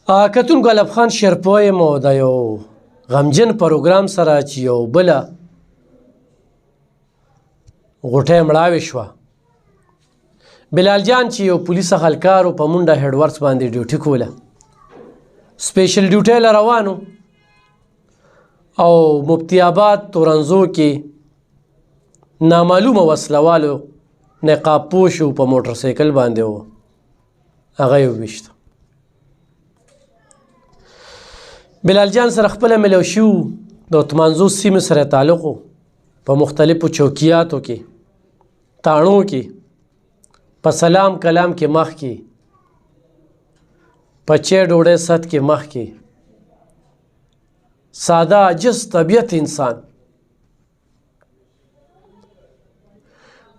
کتونکو علب خان شیرپو یم او د یو غمجن پروګرام سره چې یو بله غوټۍ مړاوې شوه. بلال جان چې یو پولیس خلکارو په منډه هیډ ورکس باندې ډیوټي کوله، سپیشل ډیوټۍ له روانو او مفتی آباد تورنزو کې نامعلومه وسلوالو نقاب پوشو په موټر سایکل باندې و، هغه یې وویشته. بلال جان سره خپله ملو شو د اتمانزو سیمې سره تعلق و، په مختلفو چوکیاتو کې، تاڼو کې، په سلام کلام کې مخ کې، په چای ډوډۍ ست کې مخ کې، ساده عاجز طبیعت انسان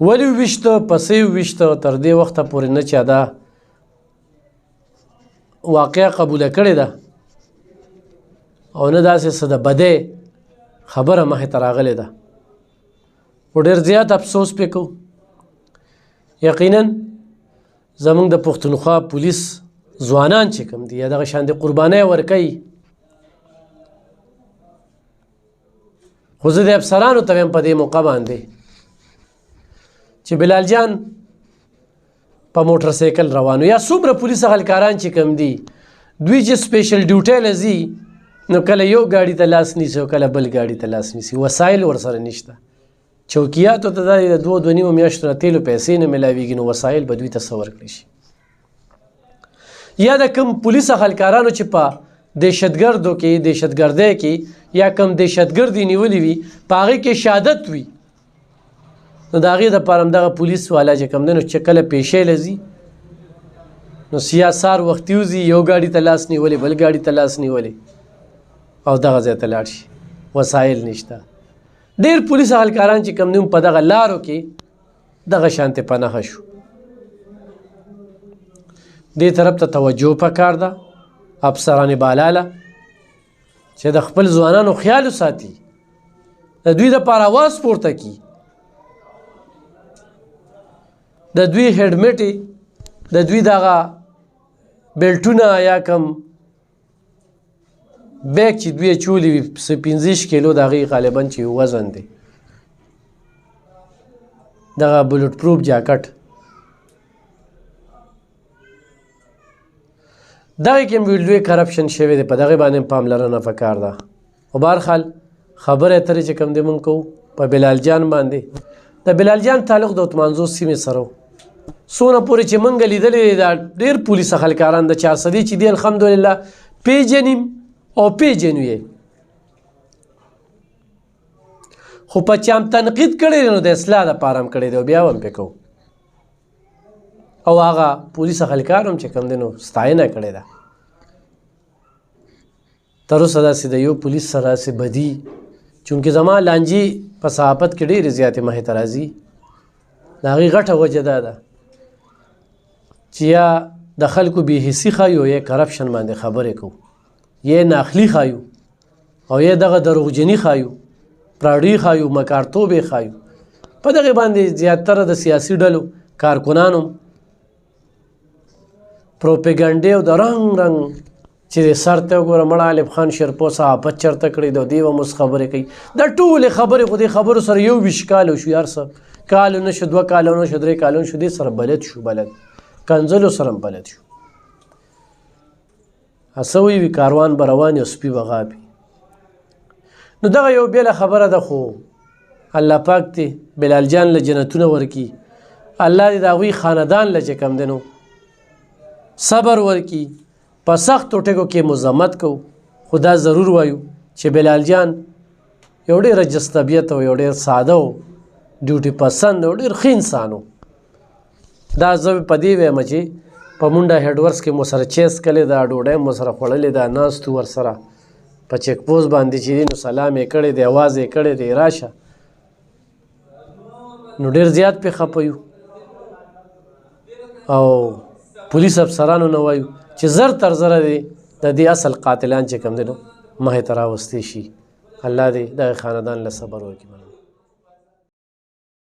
ولې وویشته، پسې وویشته، تر دې وخته پورې نه چا دا واقعه قبوله کړې ده او نه داسې څه د بدۍ خبره مخې ته راغلې ده. خو ډېر زیات افسوس پې کوو. یقینا زموږ د پښتونخوا پولیس ځوانان چې کوم دي یا دغه شان د قربانۍ ورکوي، خو زه د افسرانو ته وایم په دې موقع باندې چې بلال جان په موټر سایکل روانو یا څومره پولیس هلکاران چې کوم دي دوی چې سپیشل ډیوټۍ له ځي نو کله یو ګاډي ته لاس نیسي او کله بل ګاډي ته لاس نیسي، وسایل ورسره نشته. چوکیاتو ته د 2-2.5 میاشتو نه تیلو پیسې نه میلاویږي، نو وسایل به دوی ته څه ورکړی شي. یا د کوم پولیس هلکارانو چې په دهشتګردو کې دهشتګردۍ کې یا کوم دهشتګردي نیولي وي په هغې کې شهادت وي، نو د هغې دپاره همدغه پولیس والا چې کوم دی نو چې کله پیشۍ له ځي نو سار وختي وځي، یو ګاډي ته لاس نیولې بل ګاډي ته لاس نیولې او دغه ځای ته لاړ شي، وسایل نشته. ډېر پولیس هلکاران چې کوم دي په دغه لارو کې دغه شانتې په نښه شو. دې طرف ته توجه پکار ده افسران بالا له چې د خپل ځوانانو خیال وساتي، د دوی دپاره اواز پورته کړي، د دوی هیډمټې د دوی دغه بیلټونه یا کم بیگ چې دوی چولی وي 15 کیلو د هغې غالبا چې وزن دی، دغه بلوټ پروف جاکټ، دغې کې هم لوی کرپشن شوی دی، په دغې باندې هم پاملرنه پکار ده. خو بهرحال خبرې اترې چې کوم دی مونږ کوو په بلال جان باندې. د بلال جان تعلق د اتمانزو سیمې سره و، څونه پورې چې مونږ لیدلې دا ډېر پولیس هلکاران د 400 چې دي الحمدلله پیژنیم او پیژنو یې، خو په چا هم تنقید کړی دی نو د اصلاح دپاره هم کړی دی او بیا هم پې کوو، او هغه پولیس هلکار هم چې کوم دی نو ستاینه کړې ده. تر اوسه داسې د یو پولیس سره داسې بدي، چونکې زما لانجې په صحافت کې ډېرې زیاتې مخې ته راځي، د هغې غټه وجه دا ده چې یا د خلکو بېحسي ښایو یا کرپشن باندې خبرې کوو، یا ناخلي ښایو او یا دغه دروغجني ښایو، پراډي ښایو، مکارتوبې ښایو. په دغې باندې زیاتره د سیاسي ډلو کارکنانو پروپیګنډې او د رنګ رنګ چې سر ته وګوره مړه علب خان شیرپو صحافت چرته کړی دی او دې به اوس خبرې کوي. دا ټولې خبرې خو دې خبرو سره 21 کال شو، یار څه کال نه شو، 2 کال نه شو، 3 کال شو، دې سره بلد شو، بلد کنځلو سره هم بلد شو. هسه وي کاروان به روان او سپي به غاپي. نو دغه یو بېله خبره ده، خو الله پاک دې بلال جان له جنتونه ورکي، الله دې د هغوی خاندان له چې کوم دی نو صبر ورکي. په سختو ټکو کې مزاحمت کوو، خو دا ضرور وایو چې بلال جان یو ډېر عجز طبیعت او یو ډېر ساده و، ډیوټي پسند او ډېر ښه انسان و. دا زه په دې وایم چې په منډه هیډ ورکس کې مو سره چیس کړې ده، ډوډۍ مو سره خوړلې ده، ناست و ورسره په چیک پوسټ باندې چې دی نو سلام یې کړی دی، اواز یې کړی دی راشه، نو ډېر زیات پې خفه یو. او پولیس افسرانو نه وایو چې زر تر زره دی د دې اصل قاتلان چې کوم دی نو مخې ته راوستی شي. الله دې دغه خاندان له صبر ورکړي.